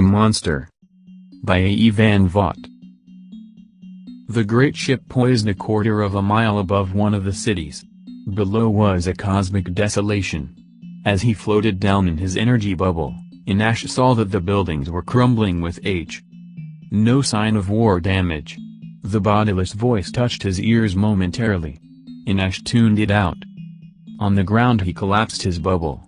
The Monster by A. Van Vogt. The great ship poised a quarter of a mile above one of the cities. Below was a cosmic desolation. As he floated down in his energy bubble, Inash saw that the buildings were crumbling with age. No sign of war damage. The bodiless voice touched his ears momentarily. Inash tuned it out. On the ground he collapsed his bubble.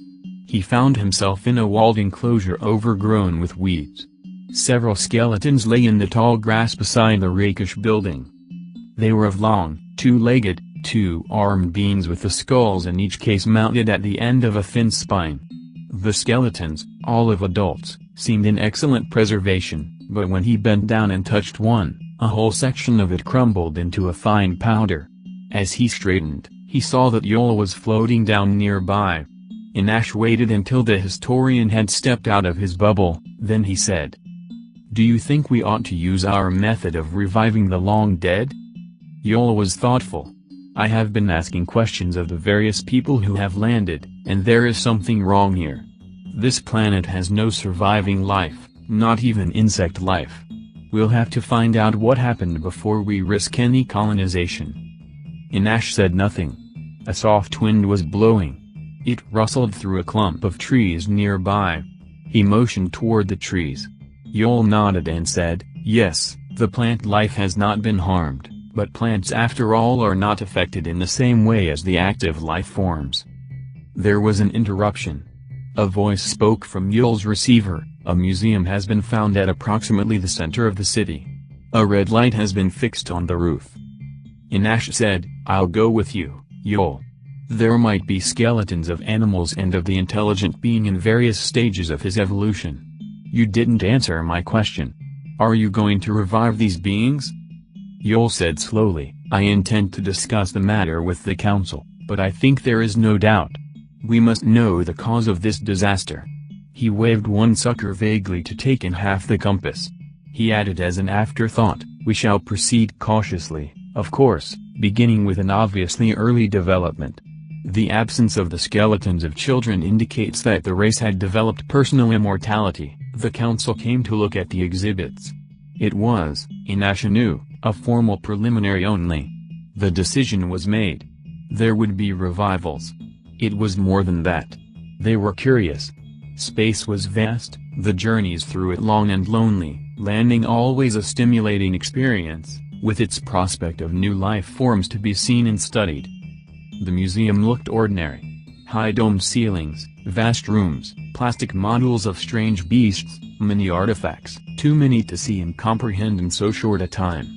He found himself in a walled enclosure overgrown with weeds. Several skeletons lay in the tall grass beside the rakish building. They were of long, two-legged, two-armed beings with the skulls in each case mounted at the end of a thin spine. The skeletons, all of adults, seemed in excellent preservation, but when he bent down and touched one, a whole section of it crumbled into a fine powder. As he straightened, he saw that Yola was floating down nearby. Inash waited until the historian had stepped out of his bubble, then he said, "Do you think we ought to use our method of reviving the long dead?" Yola was thoughtful. "I have been asking questions of the various people who have landed, and there is something wrong here. This planet has no surviving life, not even insect life. We'll have to find out what happened before we risk any colonization." Inash said nothing. A soft wind was blowing. It rustled through a clump of trees nearby. He motioned toward the trees. Yola nodded and said, "Yes, the plant life has not been harmed, but plants after all are not affected in the same way as the active life forms." There was an interruption. A voice spoke from Yola's receiver. "A museum has been found at approximately the center of the city. A red light has been fixed on the roof." Inash said, "I'll go with you, Yola. There might be skeletons of animals and of the intelligent being in various stages of his evolution." "You didn't answer my question. Are you going to revive these beings?" Yola said slowly, "I intend to discuss the matter with the council, but I think there is no doubt. We must know the cause of this disaster." He waved one sucker vaguely to take in half the compass. He added as an afterthought, "We shall proceed cautiously, of course, beginning with an obviously early development. The absence of the skeletons of children indicates that the race had developed personal immortality." The council came to look at the exhibits. It was, Inash knew, a formal preliminary only. The decision was made. There would be revivals. It was more than that. They were curious. Space was vast, the journeys through it long and lonely, landing always a stimulating experience, with its prospect of new life forms to be seen and studied. The museum looked ordinary. High domed ceilings, vast rooms, plastic models of strange beasts, many artifacts, too many to see and comprehend in so short a time.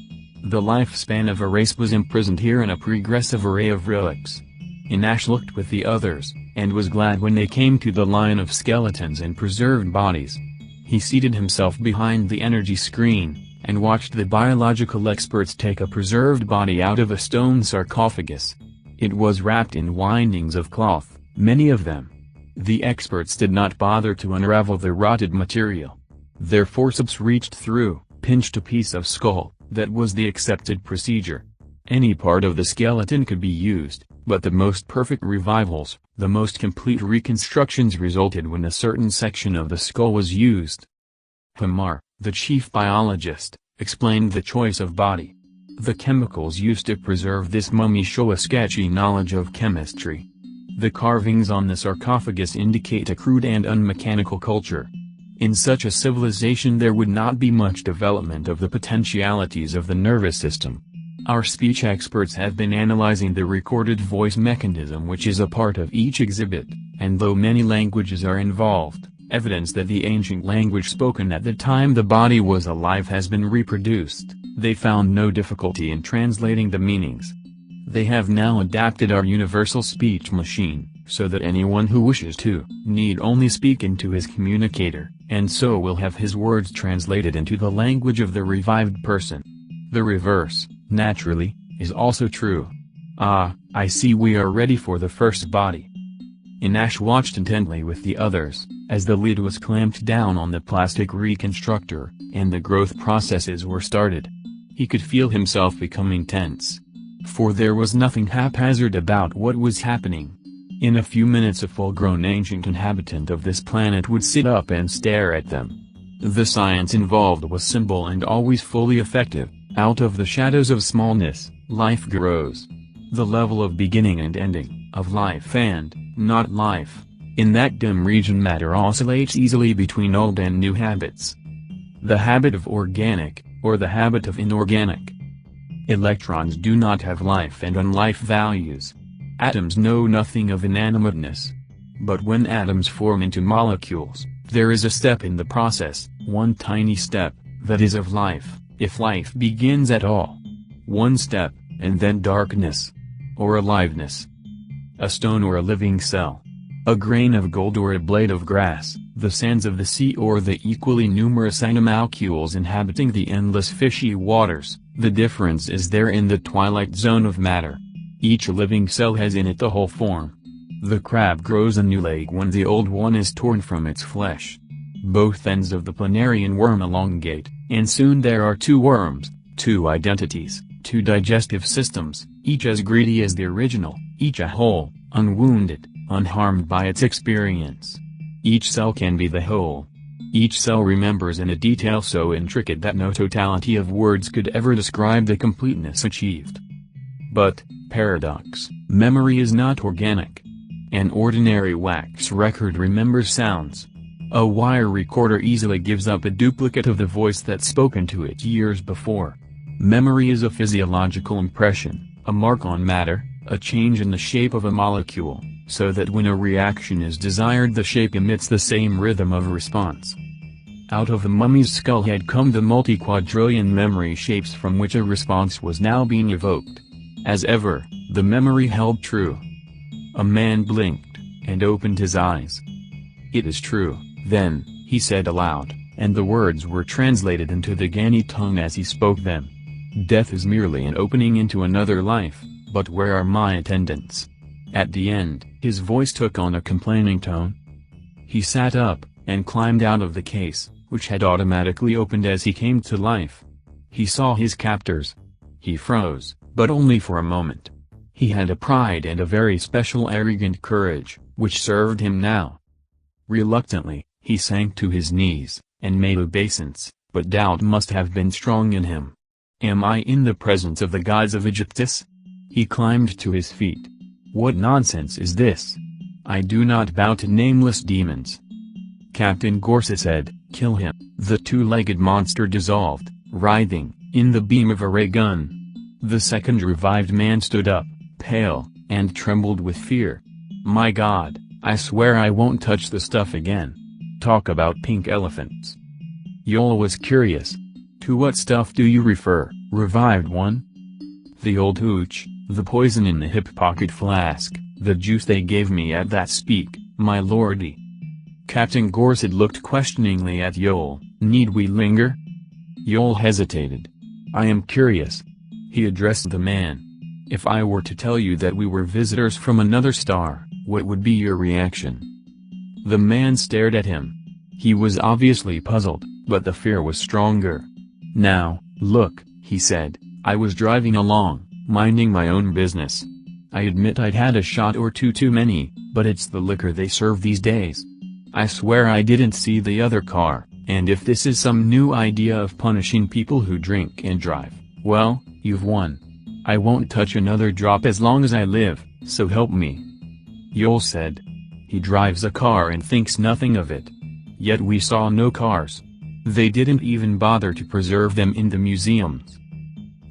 The lifespan of a race was imprisoned here in a progressive array of relics. Inash looked with the others, and was glad when they came to the line of skeletons and preserved bodies. He seated himself behind the energy screen, and watched the biological experts take a preserved body out of a stone sarcophagus. It was wrapped in windings of cloth, many of them. The experts did not bother to unravel the rotted material. Their forceps reached through, pinched a piece of skull. That was the accepted procedure. Any part of the skeleton could be used, but the most perfect revivals, the most complete reconstructions resulted when a certain section of the skull was used. Hamar, the chief biologist, explained the choice of body. The chemicals used to preserve this mummy show a sketchy knowledge of chemistry. The carvings on the sarcophagus indicate a crude and unmechanical culture. In such a civilization there would not be much development of the potentialities of the nervous system. Our speech experts have been analyzing the recorded voice mechanism which is a part of each exhibit, and though many languages are involved, evidence that the ancient language spoken at the time the body was alive has been reproduced. They found no difficulty in translating the meanings. They have now adapted our universal speech machine, so that anyone who wishes to, need only speak into his communicator, and so will have his words translated into the language of the revived person. The reverse, naturally, is also true. "Ah, I see we are ready for the first body." Inash watched intently with the others, as the lid was clamped down on the plastic reconstructor, and the growth processes were started. He could feel himself becoming tense. For there was nothing haphazard about what was happening. In a few minutes a full-grown ancient inhabitant of this planet would sit up and stare at them. The science involved was simple and always fully effective. Out of the shadows of smallness, life grows. The level of beginning and ending, of life and, not life. In that dim region matter oscillates easily between old and new habits. The habit of organic, or the habit of inorganic. Electrons do not have life and unlife values. Atoms know nothing of inanimateness. But when atoms form into molecules, there is a step in the process, one tiny step, that is of life, if life begins at all. One step, and then darkness. Or aliveness. A stone or a living cell. A grain of gold or a blade of grass, the sands of the sea or the equally numerous animalcules inhabiting the endless fishy waters, the difference is there in the twilight zone of matter. Each living cell has in it the whole form. The crab grows a new leg when the old one is torn from its flesh. Both ends of the planarian worm elongate, and soon there are two worms, two identities, two digestive systems, each as greedy as the original, each a whole, unwounded, unharmed by its experience. Each cell can be the whole. Each cell remembers in a detail so intricate that no totality of words could ever describe the completeness achieved. But, paradox, memory is not organic. An ordinary wax record remembers sounds. A wire recorder easily gives up a duplicate of the voice that's spoken to it years before. Memory is a physiological impression, a mark on matter, a change in the shape of a molecule, so that when a reaction is desired the shape emits the same rhythm of response. Out of the mummy's skull had come the multi-quadrillion memory shapes from which a response was now being evoked. As ever, the memory held true. A man blinked, and opened his eyes. "It is true, then," he said aloud, and the words were translated into the Gani tongue as he spoke them. "Death is merely an opening into another life, but where are my attendants?" At the end, his voice took on a complaining tone. He sat up, and climbed out of the case, which had automatically opened as he came to life. He saw his captors. He froze, but only for a moment. He had a pride and a very special arrogant courage, which served him now. Reluctantly, he sank to his knees, and made obeisance, but doubt must have been strong in him. "Am I in the presence of the gods of Egyptus?" He climbed to his feet. "What nonsense is this? I do not bow to nameless demons." Captain Gorsa said, "Kill him." The two-legged monster dissolved, writhing, in the beam of a ray gun. The second revived man stood up, pale, and trembled with fear. "My God, I swear I won't touch the stuff again. Talk about pink elephants." Yoel was curious. "To what stuff do you refer, revived one?" "The old hooch, the poison in the hip pocket flask, the juice they gave me at that speak, my lordy." Captain Gorsa looked questioningly at Yoel. "Need we linger?" Yoel hesitated. "I am curious." He addressed the man. "If I were to tell you that we were visitors from another star, what would be your reaction?" The man stared at him. He was obviously puzzled, but the fear was stronger. "Now, look," he said, "I was driving along, minding my own business. I admit I'd had a shot or two too many, but it's the liquor they serve these days. I swear I didn't see the other car, and if this is some new idea of punishing people who drink and drive, well, you've won. I won't touch another drop as long as I live, so help me." Yoel said. "He drives a car and thinks nothing of it. Yet we saw no cars. They didn't even bother to preserve them in the museums."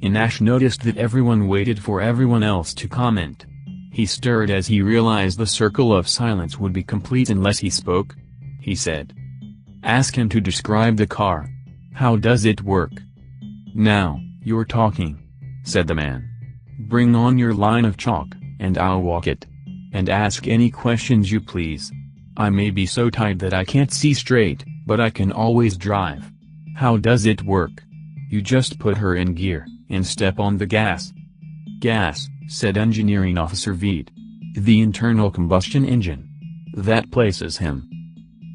Inash noticed that everyone waited for everyone else to comment. He stirred as he realized the circle of silence would be complete unless he spoke. He said, "Ask him to describe the car. How does it work?" "Now, you're talking," said the man. "Bring on your line of chalk, and I'll walk it. And ask any questions you please. I may be so tight that I can't see straight, but I can always drive. How does it work? You just put her in gear, and step on the gas." "Gas," said Engineering Officer Veed. "The internal combustion engine. That places him."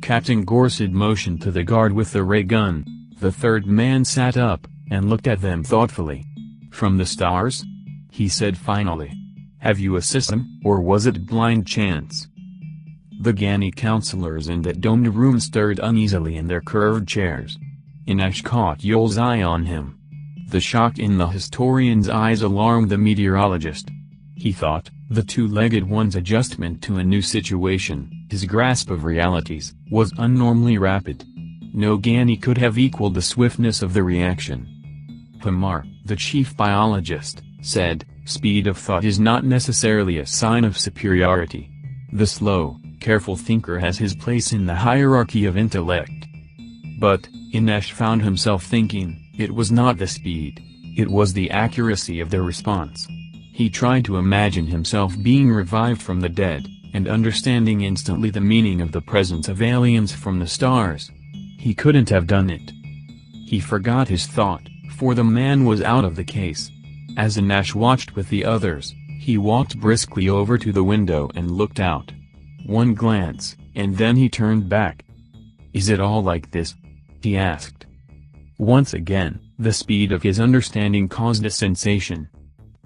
Captain Gorsid motioned to the guard with the ray gun. The third man sat up, and looked at them thoughtfully. "From the stars?" he said finally. "Have you a system, or was it blind chance?" The Gani counselors in that domed room stirred uneasily in their curved chairs. Inash caught Yoel's eye on him. The shock in the historian's eyes alarmed the meteorologist. He thought, the two-legged one's adjustment to a new situation, his grasp of realities, was unnormally rapid. No Gani could have equaled the swiftness of the reaction. Pamar, the chief biologist, said, speed of thought is not necessarily a sign of superiority. The slow, careful thinker has his place in the hierarchy of intellect. But, Inash found himself thinking, it was not the speed, it was the accuracy of the response. He tried to imagine himself being revived from the dead, and understanding instantly the meaning of the presence of aliens from the stars. He couldn't have done it. He forgot his thought, for the man was out of the case. As Inash watched with the others, he walked briskly over to the window and looked out. One glance, and then he turned back. "Is it all like this?" he asked. Once again, the speed of his understanding caused a sensation.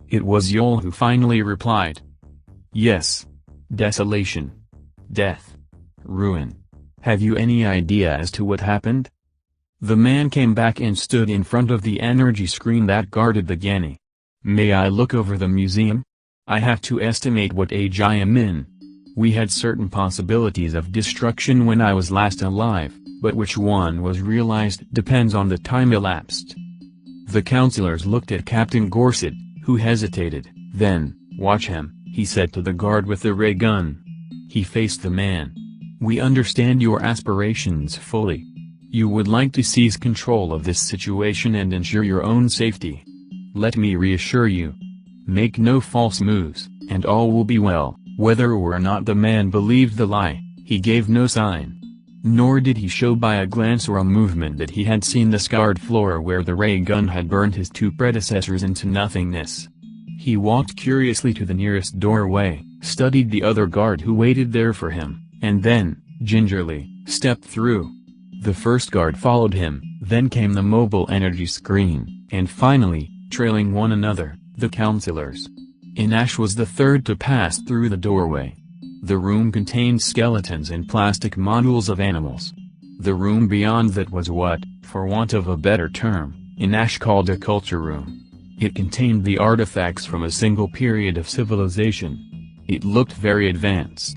It was Yoel who finally replied. "Yes. Desolation. Death. Ruin. Have you any idea as to what happened?" The man came back and stood in front of the energy screen that guarded the Gani. "May I look over the museum? I have to estimate what age I am in. We had certain possibilities of destruction when I was last alive, but which one was realized depends on the time elapsed." The counselors looked at Captain Gorset, who hesitated. Then, "Watch him," he said to the guard with the ray gun. He faced the man. "We understand your aspirations fully. You would like to seize control of this situation and ensure your own safety. Let me reassure you. Make no false moves, and all will be well." Whether or not the man believed the lie, he gave no sign. Nor did he show by a glance or a movement that he had seen the scarred floor where the ray gun had burned his two predecessors into nothingness. He walked curiously to the nearest doorway, studied the other guard who waited there for him, and then, gingerly, stepped through. The first guard followed him, then came the mobile energy screen, and finally, trailing one another, the counselors. Inash was the third to pass through the doorway. The room contained skeletons and plastic models of animals. The room beyond that was what, for want of a better term, Inash called a culture room. It contained the artifacts from a single period of civilization. It looked very advanced.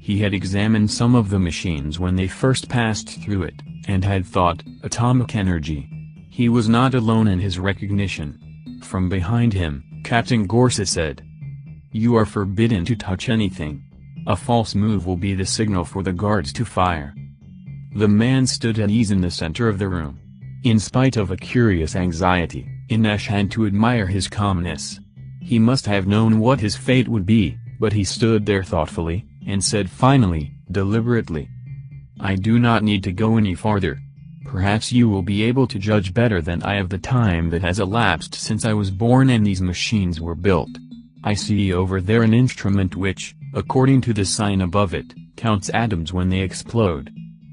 He had examined some of the machines when they first passed through it, and had thought, atomic energy. He was not alone in his recognition. From behind him, Captain Gorset said, "You are forbidden to touch anything. A false move will be the signal for the guards to fire." The man stood at ease in the center of the room. In spite of a curious anxiety, Inash had to admire his calmness. He must have known what his fate would be, but he stood there thoughtfully, and said finally, deliberately, "I do not need to go any farther. Perhaps you will be able to judge better than I of the time that has elapsed since I was born and these machines were built. I see over there an instrument which, according to the sign above it, counts atoms when they explode.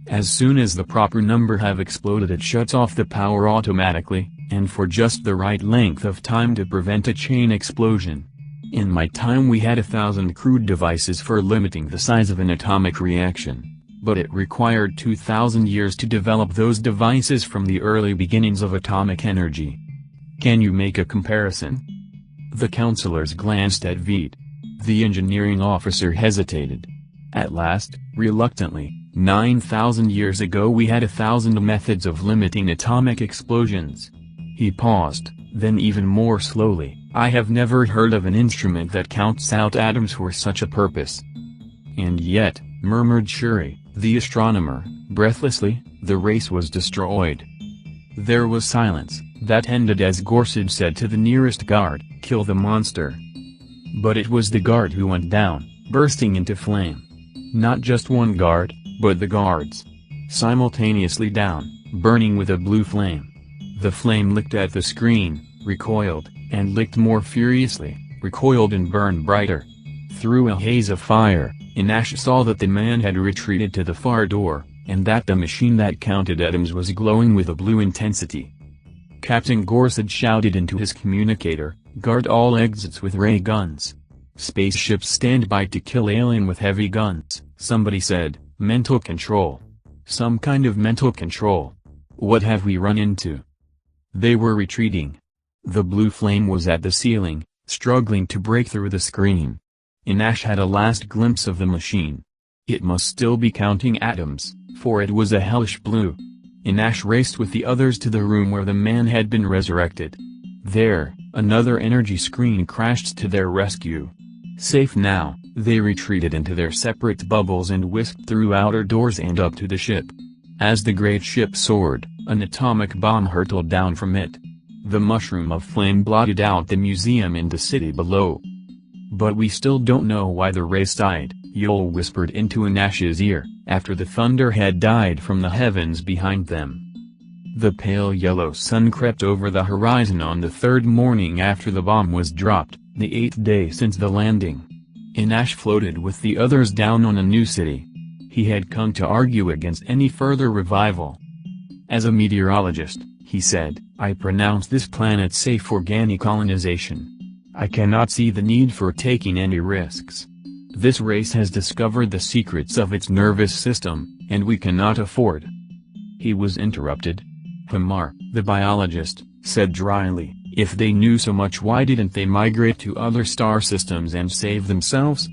As soon as the proper number have exploded it shuts off the power automatically, and for just the right length of time to prevent a chain explosion. In my time we had 1,000 crude devices for limiting the size of an atomic reaction. But it required 2,000 years to develop those devices from the early beginnings of atomic energy. Can you make a comparison?" The counselors glanced at Veed. The engineering officer hesitated. At last, reluctantly, 9,000 years ago we had 1,000 methods of limiting atomic explosions. He paused, then even more slowly, "I have never heard of an instrument that counts out atoms for such a purpose." "And yet," murmured Shuri, the astronomer, breathlessly, "the race was destroyed." There was silence, that ended as Gorset said to the nearest guard, "Kill the monster." But it was the guard who went down, bursting into flame. Not just one guard, but the guards. Simultaneously down, burning with a blue flame. The flame licked at the screen, recoiled, and licked more furiously, recoiled and burned brighter. Through a haze of fire, Inash saw that the man had retreated to the far door, and that the machine that counted atoms was glowing with a blue intensity. Captain Gorset shouted into his communicator, "Guard all exits with ray guns." Spaceships stand by to kill alien with heavy guns, somebody said. Mental control. Some kind of mental control. What have we run into? They were retreating. The blue flame was at the ceiling, struggling to break through the screen. Inash had a last glimpse of the machine. It must still be counting atoms, for it was a hellish blue. Inash raced with the others to the room where the man had been resurrected. There, another energy screen crashed to their rescue. Safe now, they retreated into their separate bubbles and whisked through outer doors and up to the ship. As the great ship soared, an atomic bomb hurtled down from it. The mushroom of flame blotted out the museum and the city below. But we still don't know why the race died, Yol whispered into Inash's ear, after the thunder had died from the heavens behind them. The pale yellow sun crept over the horizon on the third morning after the bomb was dropped, the 8th day since the landing. Inash floated with the others down on a new city. He had come to argue against any further revival. As a meteorologist, he said, I pronounce this planet safe for Gani colonization. I cannot see the need for taking any risks. This race has discovered the secrets of its nervous system, and we cannot afford. He was interrupted. Hamar, the biologist, said dryly, if they knew so much, why didn't they migrate to other star systems and save themselves?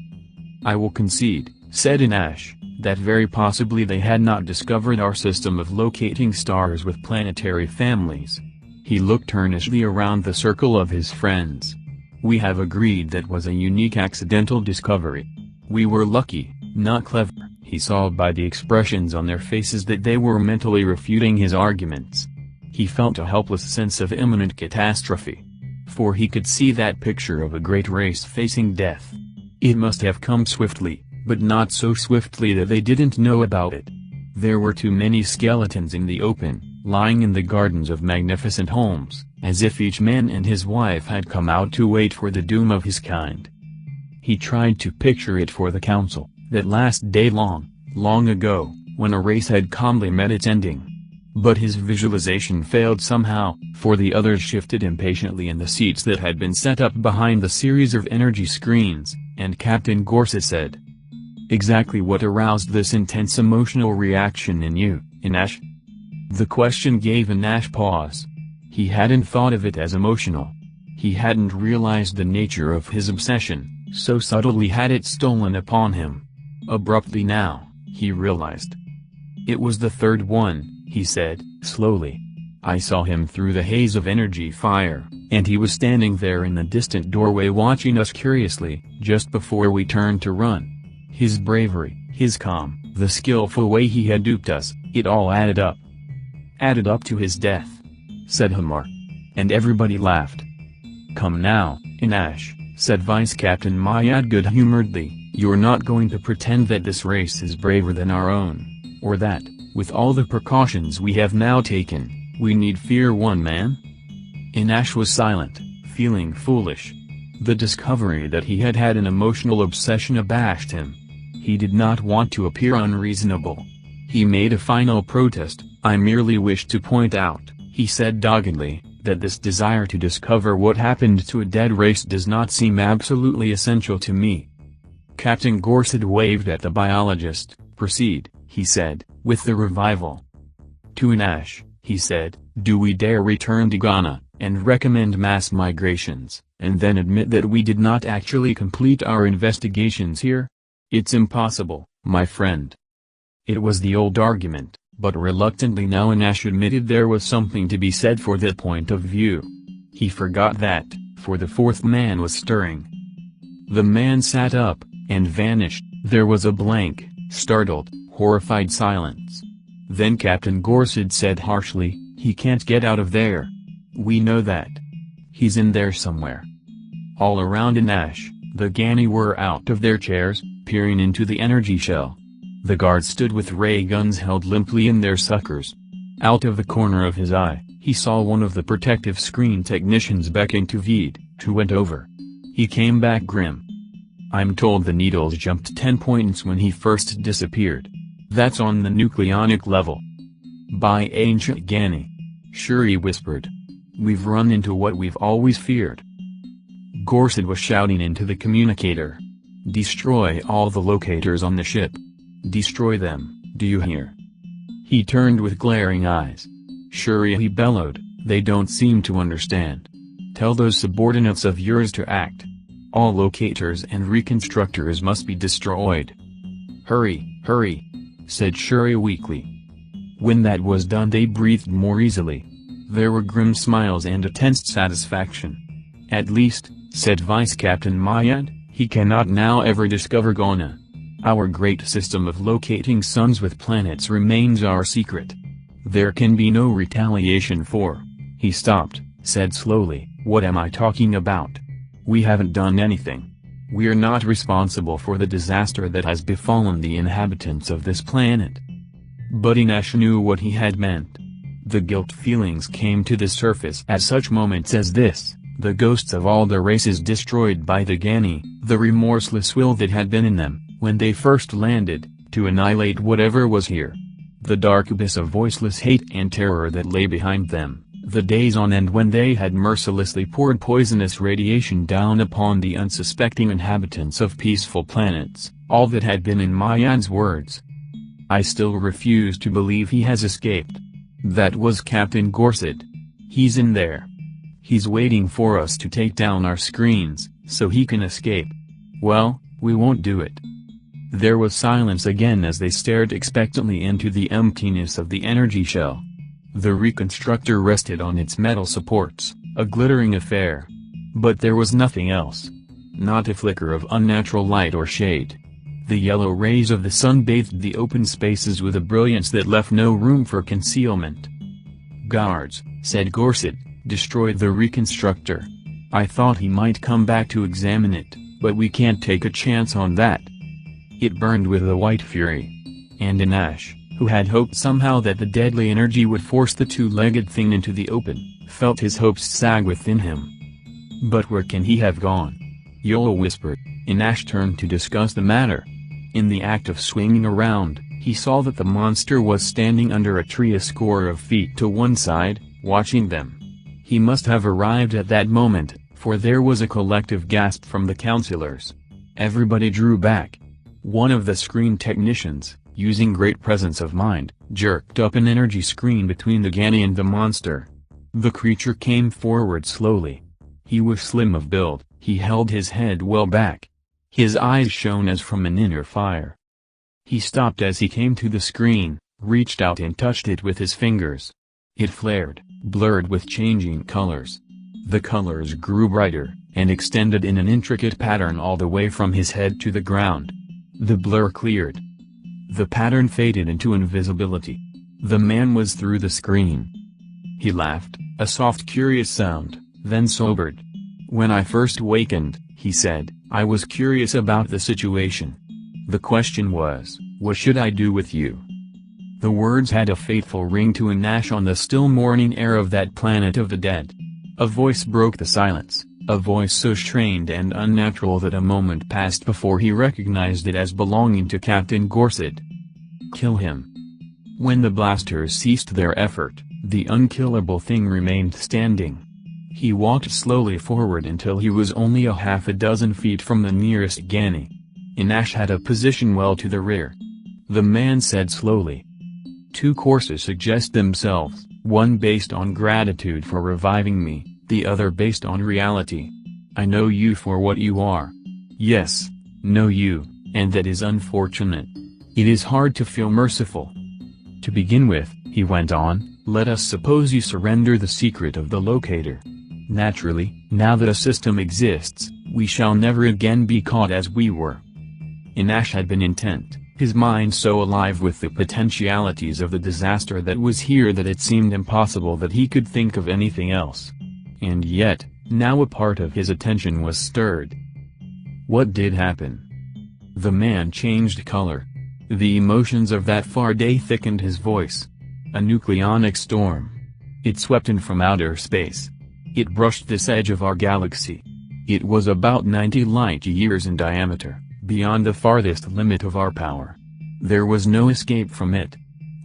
I will concede, said Inash, that very possibly they had not discovered our system of locating stars with planetary families. He looked earnestly around the circle of his friends. We have agreed that was a unique accidental discovery. We were lucky, not clever. He saw by the expressions on their faces that they were mentally refuting his arguments. He felt a helpless sense of imminent catastrophe. For he could see that picture of a great race facing death. It must have come swiftly, but not so swiftly that they didn't know about it. There were too many skeletons in the open, lying in the gardens of magnificent homes, as if each man and his wife had come out to wait for the doom of his kind. He tried to picture it for the council, that last day long ago, when a race had calmly met its ending. But his visualization failed somehow, for the others shifted impatiently in the seats that had been set up behind the series of energy screens, and Captain Gorsuch said, exactly what aroused this intense emotional reaction in you, Inash? The question gave Inash pause. He hadn't thought of it as emotional. He hadn't realized the nature of his obsession, so subtly had it stolen upon him. Abruptly now, he realized. It was the third one, he said, slowly. I saw him through the haze of energy fire, and he was standing there in the distant doorway watching us curiously, just before we turned to run. His bravery, his calm, the skillful way he had duped us, it all added up. Added up to his death, said Hamar. And everybody laughed. Come now, Inash, said Vice Captain Mayad good-humoredly, you're not going to pretend that this race is braver than our own, or that, with all the precautions we have now taken, we need fear one man? Inash was silent, feeling foolish. The discovery that he had had an emotional obsession abashed him. He did not want to appear unreasonable. He made a final protest. I merely wish to point out, he said doggedly, that this desire to discover what happened to a dead race does not seem absolutely essential to me. Captain Gorsuch waved at the biologist. Proceed, he said, with the revival. To Inash, he said, do we dare return to Ghana, and recommend mass migrations, and then admit that we did not actually complete our investigations here? It's impossible, my friend. It was the old argument, but reluctantly now Inash admitted there was something to be said for that point of view. He forgot that, for the fourth man was stirring. The man sat up, and vanished. There was a blank, startled, horrified silence. Then Captain Gorsuch said harshly, he can't get out of there. We know that. He's in there somewhere. All around Inash, the Gani were out of their chairs, peering into the energy shell. The guards stood with ray guns held limply in their suckers. Out of the corner of his eye, he saw one of the protective screen technicians beckon to Veed, who went over. He came back grim. I'm told the needles jumped 10 points when he first disappeared. That's on the nucleonic level. By ancient Gani. Shuri whispered. We've run into what we've always feared. Gorset was shouting into the communicator. "Destroy all the locators on the ship. Destroy them, do you hear?" He turned with glaring eyes. "Shuri," he bellowed, "they don't seem to understand. Tell those subordinates of yours to act. All locators and reconstructors must be destroyed." "Hurry, hurry," said Shuri weakly. When that was done they breathed more easily. There were grim smiles and a tense satisfaction. "At least," said Vice Captain Mayad, "he cannot now ever discover Ghana. Our great system of locating suns with planets remains our secret. There can be no retaliation for—" He stopped, said slowly, "What am I talking about? We haven't done anything. We're not responsible for the disaster that has befallen the inhabitants of this planet." But Inash knew what he had meant. The guilt feelings came to the surface at such moments as this, the ghosts of all the races destroyed by the Gani, the remorseless will that had been in them, when they first landed, to annihilate whatever was here. The dark abyss of voiceless hate and terror that lay behind them, the days on end when they had mercilessly poured poisonous radiation down upon the unsuspecting inhabitants of peaceful planets, all that had been in Mayad's words. "I still refuse to believe he has escaped. That was Captain Gorset. He's in there. He's waiting for us to take down our screens, so he can escape. Well, we won't do it." There was silence again as they stared expectantly into the emptiness of the energy shell. The reconstructor rested on its metal supports, a glittering affair. But there was nothing else. Not a flicker of unnatural light or shade. The yellow rays of the sun bathed the open spaces with a brilliance that left no room for concealment. "Guards," said Gorset, "destroy the reconstructor. I thought he might come back to examine it, but we can't take a chance on that." It burned with a white fury. And Inash, who had hoped somehow that the deadly energy would force the two-legged thing into the open, felt his hopes sag within him. "But where can he have gone?" Yola whispered. Inash turned to discuss the matter. In the act of swinging around, he saw that the monster was standing under a tree a score of feet to one side, watching them. He must have arrived at that moment, for there was a collective gasp from the counselors. Everybody drew back. One of the screen technicians, using great presence of mind, jerked up an energy screen between the Gani and the monster. The creature came forward slowly. He was slim of build, he held his head well back. His eyes shone as from an inner fire. He stopped as he came to the screen, reached out and touched it with his fingers. It flared, blurred with changing colors. The colors grew brighter, and extended in an intricate pattern all the way from his head to the ground. The blur cleared. The pattern faded into invisibility. The man was through the screen. He laughed, a soft curious sound, then sobered. "When I first wakened," he said, "I was curious about the situation. The question was, what should I do with you?" The words had a fateful ring to Inash on the still morning air of that planet of the dead. A voice broke the silence, a voice so strained and unnatural that a moment passed before he recognized it as belonging to Captain Gorset. "Kill him." When the blasters ceased their effort, the unkillable thing remained standing. He walked slowly forward until he was only a half a dozen feet from the nearest Gani. Inash had a position well to the rear. The man said slowly. "Two courses suggest themselves, one based on gratitude for reviving me, the other based on reality. I know you for what you are. Yes, know you, and that is unfortunate. It is hard to feel merciful. To begin with," he went on, "let us suppose you surrender the secret of the locator. Naturally, now that a system exists, we shall never again be caught as we were." Inash had been intent, his mind so alive with the potentialities of the disaster that was here that it seemed impossible that he could think of anything else. And yet, now a part of his attention was stirred. What did happen? The man changed color. The emotions of that far day thickened his voice. A nucleonic storm. It swept in from outer space. It brushed this edge of our galaxy. It was about 90 light-years in diameter, beyond the farthest limit of our power. There was no escape from it.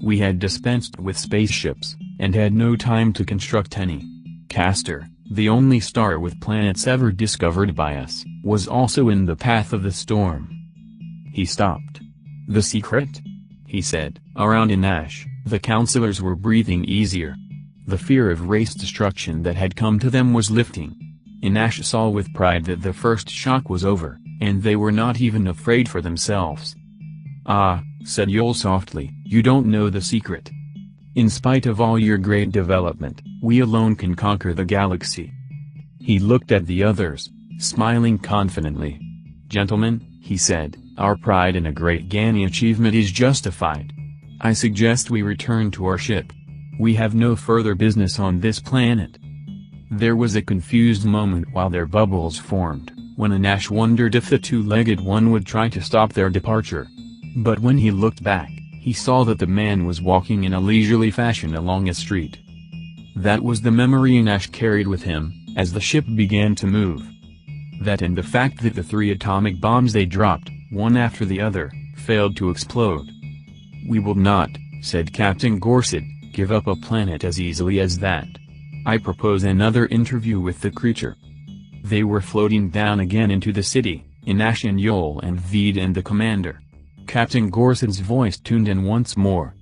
We had dispensed with spaceships, and had no time to construct any. Castor, The only star with planets ever discovered by us, was also in the path of the storm. He stopped. The secret? He said. Around Inash, the counselors were breathing easier. The fear of race destruction that had come to them was lifting. Inash saw with pride that the first shock was over, and they were not even afraid for themselves. "Ah," said Yol softly, "you don't know the secret. In spite of all your great development, we alone can conquer the galaxy." He looked at the others, smiling confidently. "Gentlemen," he said, "our pride in a great Gani achievement is justified. I suggest we return to our ship. We have no further business on this planet." There was a confused moment while their bubbles formed, when Inash wondered if the two-legged one would try to stop their departure. But when he looked back, he saw that the man was walking in a leisurely fashion along a street. That was the memory Inash carried with him, as the ship began to move. That and the fact that the 3 atomic bombs they dropped, one after the other, failed to explode. "We will not," said Captain Gorsid, "give up a planet as easily as that. I propose another interview with the creature." They were floating down again into the city, Inash and Yol and Veed and the commander. Captain Gorsid's voice tuned in once more.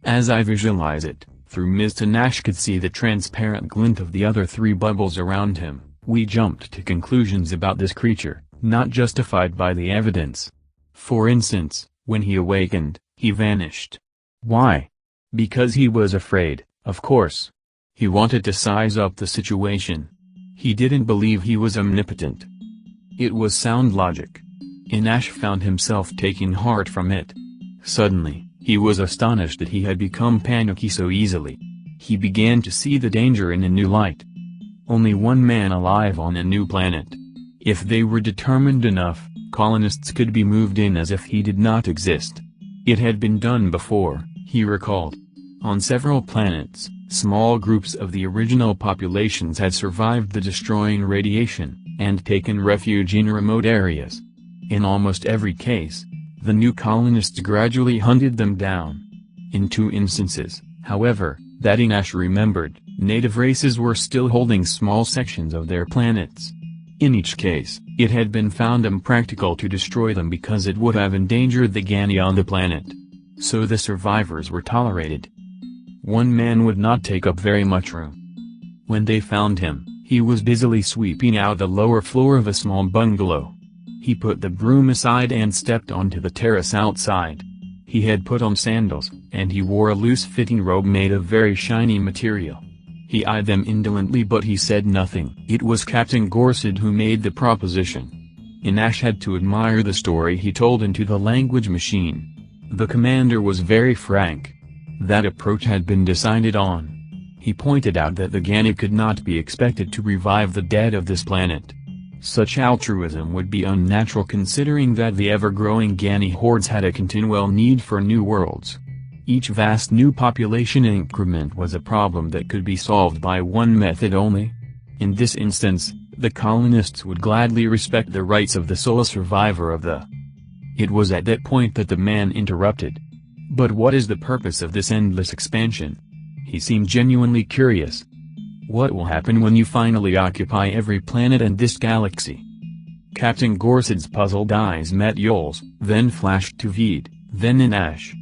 "As I visualize it, through mist Inash could see the transparent glint of the other 3 bubbles around him. We jumped to conclusions about this creature, not justified by the evidence. For instance, when he awakened, he vanished. Why? Because he was afraid, of course. He wanted to size up the situation. He didn't believe he was omnipotent. It was sound logic. Inash found himself taking heart from it. Suddenly, he was astonished that he had become panicky so easily. He began to see the danger in a new light. Only one man alive on a new planet. If they were determined enough, colonists could be moved in as if he did not exist. It had been done before, he recalled. On several planets, small groups of the original populations had survived the destroying radiation, and taken refuge in remote areas. In almost every case, the new colonists gradually hunted them down. In 2 instances, however, that Inash remembered, native races were still holding small sections of their planets. In each case, it had been found impractical to destroy them because it would have endangered the Gani on the planet. So the survivors were tolerated. One man would not take up very much room. When they found him, he was busily sweeping out the lower floor of a small bungalow. He put the broom aside and stepped onto the terrace outside. He had put on sandals, and he wore a loose-fitting robe made of very shiny material. He eyed them indolently but he said nothing. It was Captain Gorsid who made the proposition. Inash had to admire the story he told into the language machine. The commander was very frank. That approach had been decided on. He pointed out that the Gani could not be expected to revive the dead of this planet. Such altruism would be unnatural considering that the ever-growing Gani hordes had a continual need for new worlds. Each vast new population increment was a problem that could be solved by one method only. In this instance, the colonists would gladly respect the rights of the sole survivor of the... It was at that point that the man interrupted. "But what is the purpose of this endless expansion?" He seemed genuinely curious. "What will happen when you finally occupy every planet in this galaxy?" Captain Gorsid's puzzled eyes met Yol's, then flashed to Veed, then Inash.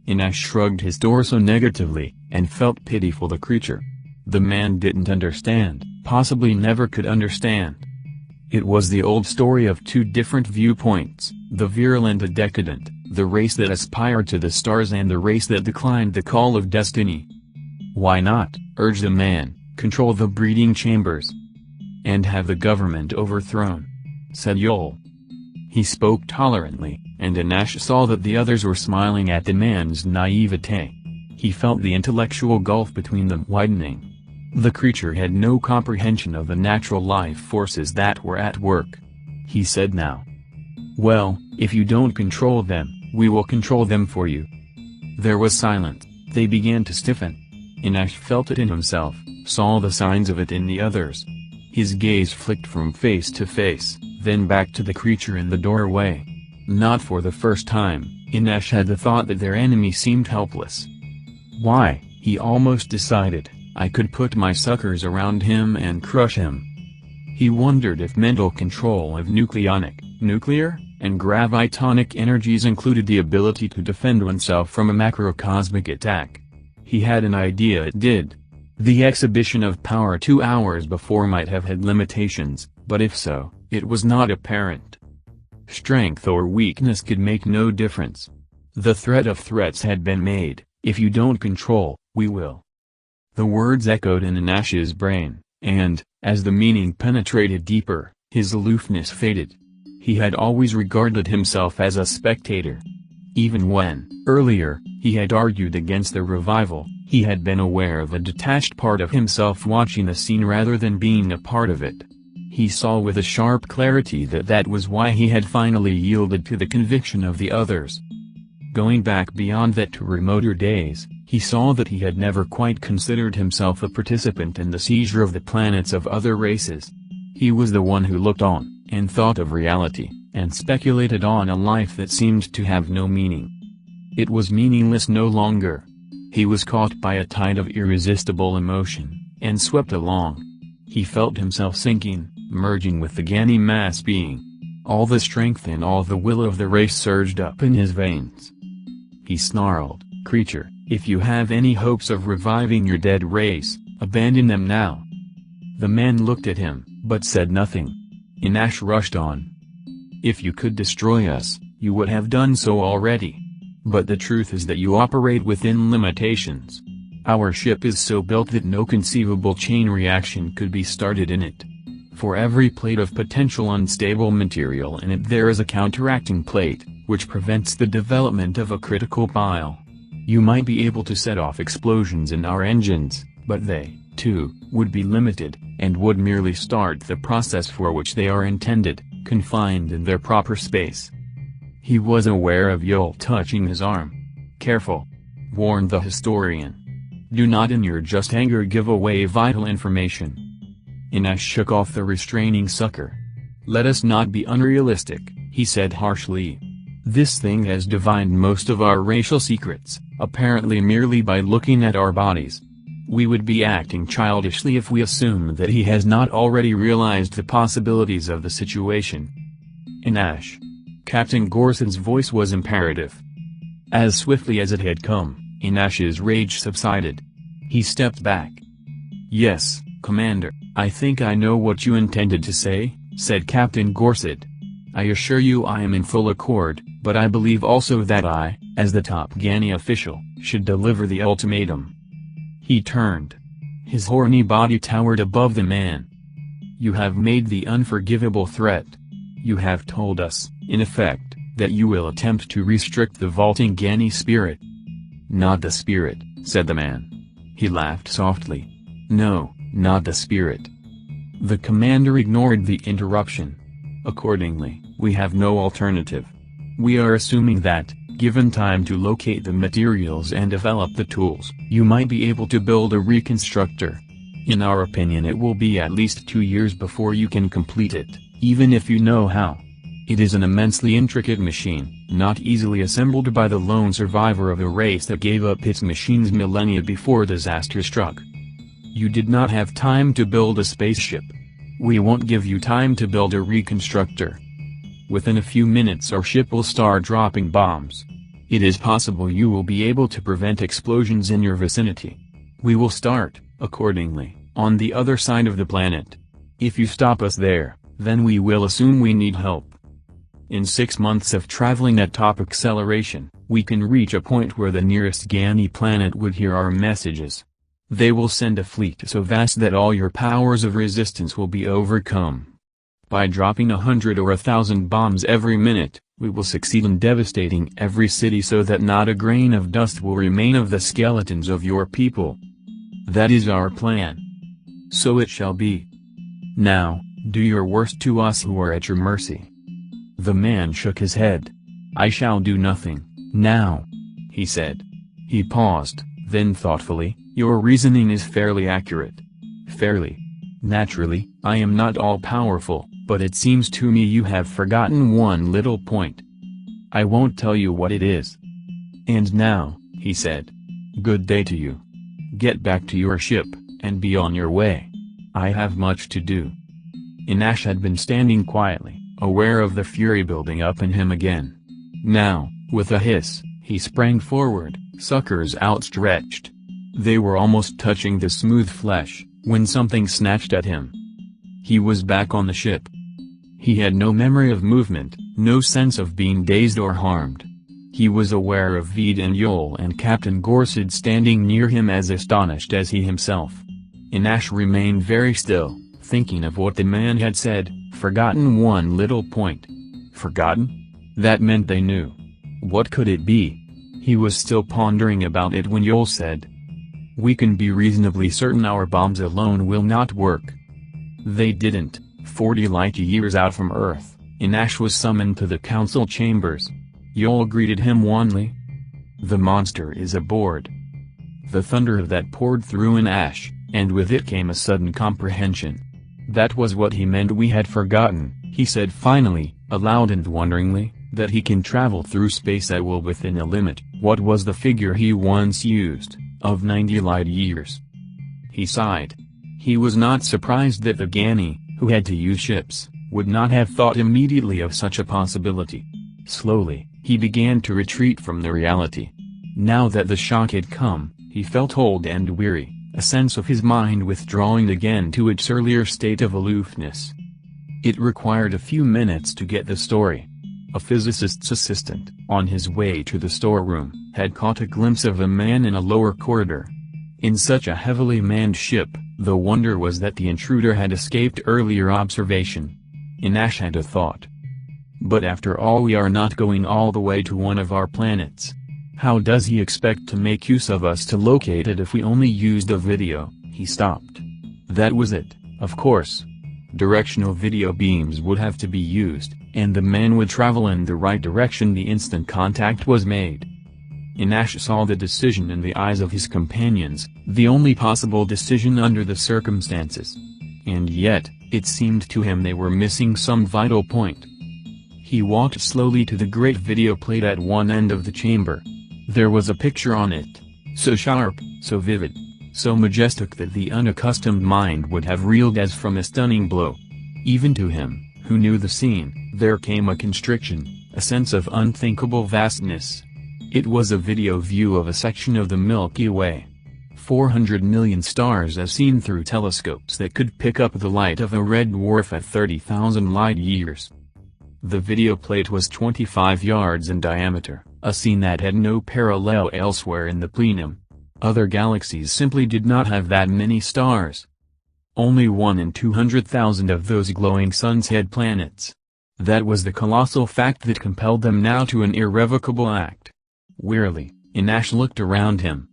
Inash shrugged his torso negatively, and felt pity for the creature. The man didn't understand, possibly never could understand. It was the old story of 2 different viewpoints, the virile and the decadent, the race that aspired to the stars and the race that declined the call of destiny. "Why not," urged the man, "control the breeding chambers? And have the government overthrown?" said Yol. He spoke tolerantly, and Inash saw that the others were smiling at the man's naivete. He felt the intellectual gulf between them widening. The creature had no comprehension of the natural life forces that were at work. He said now. "Well, if you don't control them, we will control them for you." There was silence. They began to stiffen. Inash felt it in himself, saw the signs of it in the others. His gaze flicked from face to face, then back to the creature in the doorway. Not for the first time, Inash had the thought that their enemy seemed helpless. "Why," he almost decided, I could put my suckers around him and crush him. He wondered if mental control of nuclear, and gravitonic energies included the ability to defend oneself from a macrocosmic attack. He had an idea it did. The exhibition of power 2 hours before might have had limitations, but if so, it was not apparent. Strength or weakness could make no difference. The threat of threats had been made: if you don't control, we will. The words echoed in Inash's brain, and, as the meaning penetrated deeper, his aloofness faded. He had always regarded himself as a spectator. Even when, earlier, he had argued against the revival, he had been aware of a detached part of himself watching the scene rather than being a part of it. He saw with a sharp clarity that that was why he had finally yielded to the conviction of the others. Going back beyond that to remoter days, he saw that he had never quite considered himself a participant in the seizure of the planets of other races. He was the one who looked on, and thought of reality, and speculated on a life that seemed to have no meaning. It was meaningless no longer. He was caught by a tide of irresistible emotion, and swept along. He felt himself sinking, merging with the Gani mass being. All the strength and all the will of the race surged up in his veins. He snarled, "Creature, if you have any hopes of reviving your dead race, abandon them now." The man looked at him, but said nothing. Inash rushed on. "If you could destroy us, you would have done so already. But the truth is that you operate within limitations. Our ship is so built that no conceivable chain reaction could be started in it. For every plate of potential unstable material in it there is a counteracting plate, which prevents the development of a critical pile. You might be able to set off explosions in our engines, but they, too, would be limited, and would merely start the process for which they are intended, confined in their proper space." He was aware of Yul touching his arm. "Careful," warned the historian. "Do not in your just anger give away vital information." Inash shook off the restraining sucker. "Let us not be unrealistic," he said harshly. "This thing has divined most of our racial secrets, apparently merely by looking at our bodies. We would be acting childishly if we assume that he has not already realized the possibilities of the situation." "Inash." Captain Gorson's voice was imperative. As swiftly as it had come, Inash's rage subsided. He stepped back. "Yes, Commander, I think I know what you intended to say," said Captain Gorsett. "I assure you I am in full accord, but I believe also that I, as the top Gani official, should deliver the ultimatum." He turned. His horny body towered above the man. "You have made the unforgivable threat. You have told us, in effect, that you will attempt to restrict the vaulting Gani spirit." "Not the spirit," said the man. He laughed softly. "No, not the spirit." The commander ignored the interruption. "Accordingly, we have no alternative. We are assuming that, given time to locate the materials and develop the tools, you might be able to build a reconstructor. In our opinion it will be at least 2 years before you can complete it, even if you know how. It is an immensely intricate machine, not easily assembled by the lone survivor of a race that gave up its machines millennia before disaster struck. You did not have time to build a spaceship. We won't give you time to build a reconstructor. Within a few minutes our ship will start dropping bombs. It is possible you will be able to prevent explosions in your vicinity. We will start, accordingly, on the other side of the planet. If you stop us there, then we will assume we need help. In 6 months of traveling at top acceleration, we can reach a point where the nearest Gani planet would hear our messages. They will send a fleet so vast that all your powers of resistance will be overcome. By dropping 100 or 1,000 bombs every minute, we will succeed in devastating every city so that not a grain of dust will remain of the skeletons of your people. That is our plan. So it shall be. Now, do your worst to us who are at your mercy." The man shook his head. "I shall do nothing, now," he said. He paused, then thoughtfully, "Your reasoning is fairly accurate." "Fairly? Naturally, I am not all-powerful, but it seems to me you have forgotten one little point. I won't tell you what it is." "And now," he said, "good day to you. Get back to your ship, and be on your way. I have much to do." Inash had been standing quietly, aware of the fury building up in him again. Now, with a hiss, he sprang forward, suckers outstretched. They were almost touching the smooth flesh, when something snatched at him. He was back on the ship. He had no memory of movement, no sense of being dazed or harmed. He was aware of Veed and Yol and Captain Gorsid standing near him as astonished as he himself. Inash remained very still, thinking of what the man had said, forgotten one little point. Forgotten? That meant they knew. What could it be? He was still pondering about it when Yol said, "We can be reasonably certain our bombs alone will not work." They didn't. 40 light-years out from Earth, Inash was summoned to the council chambers. Yol greeted him wanly. "The monster is aboard." The thunder of that poured through Inash, and with it came a sudden comprehension. That was what he meant. "We had forgotten," he said finally, aloud and wonderingly, "that he can travel through space at will within a limit." What was the figure he once used, of 90 light-years? He sighed. He was not surprised that the Gani, who had to use ships, would not have thought immediately of such a possibility. Slowly, he began to retreat from the reality. Now that the shock had come, he felt old and weary, a sense of his mind withdrawing again to its earlier state of aloofness. It required a few minutes to get the story. A physicist's assistant, on his way to the storeroom, had caught a glimpse of a man in a lower corridor. In such a heavily manned ship, the wonder was that the intruder had escaped earlier observation. Inash had a thought. But after all, we are not going all the way to one of our planets. How does he expect to make use of us to locate it if we only used a video? He stopped. That was it, of course. Directional video beams would have to be used, and the man would travel in the right direction the instant contact was made. Inash saw the decision in the eyes of his companions, the only possible decision under the circumstances. And yet, it seemed to him they were missing some vital point. He walked slowly to the great video plate at one end of the chamber. There was a picture on it, so sharp, so vivid, so majestic that the unaccustomed mind would have reeled as from a stunning blow. Even to him, who knew the scene, there came a constriction, a sense of unthinkable vastness. It was a video view of a section of the Milky Way. 400 million stars as seen through telescopes that could pick up the light of a red dwarf at 30,000 light-years. The video plate was 25 yards in diameter, a scene that had no parallel elsewhere in the plenum. Other galaxies simply did not have that many stars. Only 1 in 200,000 of those glowing suns had planets. That was the colossal fact that compelled them now to an irrevocable act. Wearily, Inash looked around him.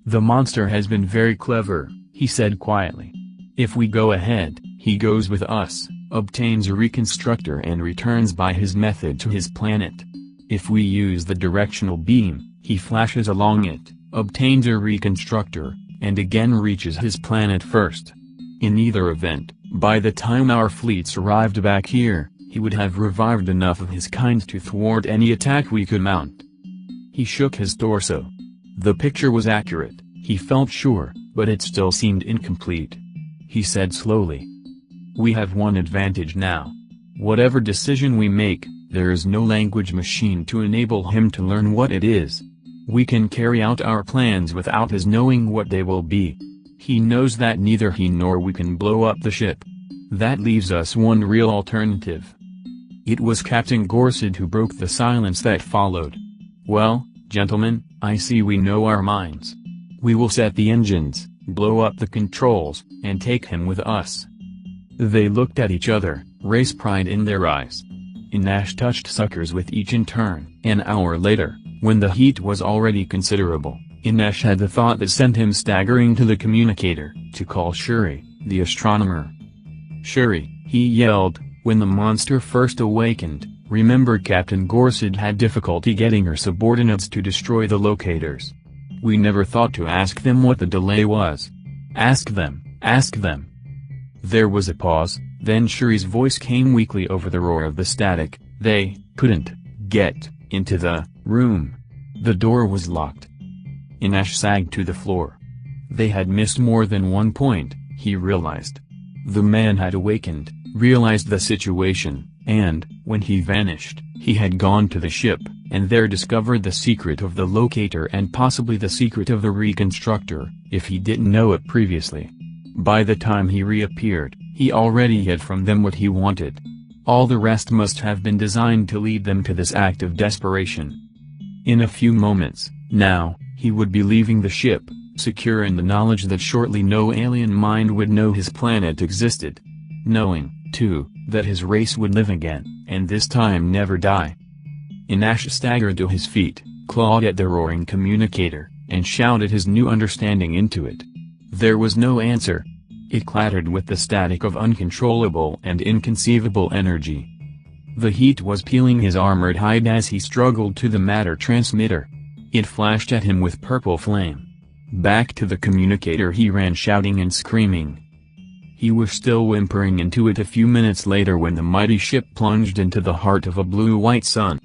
"The monster has been very clever," he said quietly. "If we go ahead, he goes with us, obtains a reconstructor and returns by his method to his planet. If we use the directional beam, he flashes along it, obtains a reconstructor, and again reaches his planet first. In either event, by the time our fleets arrived back here, he would have revived enough of his kind to thwart any attack we could mount." He shook his torso. The picture was accurate, he felt sure, but it still seemed incomplete. He said slowly, "We have one advantage now. Whatever decision we make, there is no language machine to enable him to learn what it is. We can carry out our plans without his knowing what they will be. He knows that neither he nor we can blow up the ship. That leaves us one real alternative." It was Captain Gorsid who broke the silence that followed. "Well, gentlemen, I see we know our minds. We will set the engines, blow up the controls, and take him with us." They looked at each other, race pride in their eyes. Inash touched suckers with each in turn. An hour later, when the heat was already considerable, Inash had the thought that sent him staggering to the communicator, to call Shuri, the astronomer. "Shuri," he yelled, when the monster first awakened, "remember Captain Gorsid had difficulty getting her subordinates to destroy the locators. We never thought to ask them what the delay was. Ask them, ask them." There was a pause, then Shuri's voice came weakly over the roar of the static. "They couldn't get into the room. The door was locked." Inash sagged to the floor. They had missed more than one point, he realized. The man had awakened, realized the situation, and, when he vanished, he had gone to the ship, and there discovered the secret of the locator and possibly the secret of the reconstructor, if he didn't know it previously. By the time he reappeared, he already had from them what he wanted. All the rest must have been designed to lead them to this act of desperation. In a few moments, now, he would be leaving the ship, secure in the knowledge that shortly no alien mind would know his planet existed. Knowing, too, that his race would live again, and this time never die. Inash staggered to his feet, clawed at the roaring communicator, and shouted his new understanding into it. There was no answer. It clattered with the static of uncontrollable and inconceivable energy. The heat was peeling his armored hide as he struggled to the matter transmitter. It flashed at him with purple flame. Back to the communicator he ran, shouting and screaming. He was still whimpering into it a few minutes later when the mighty ship plunged into the heart of a blue-white sun.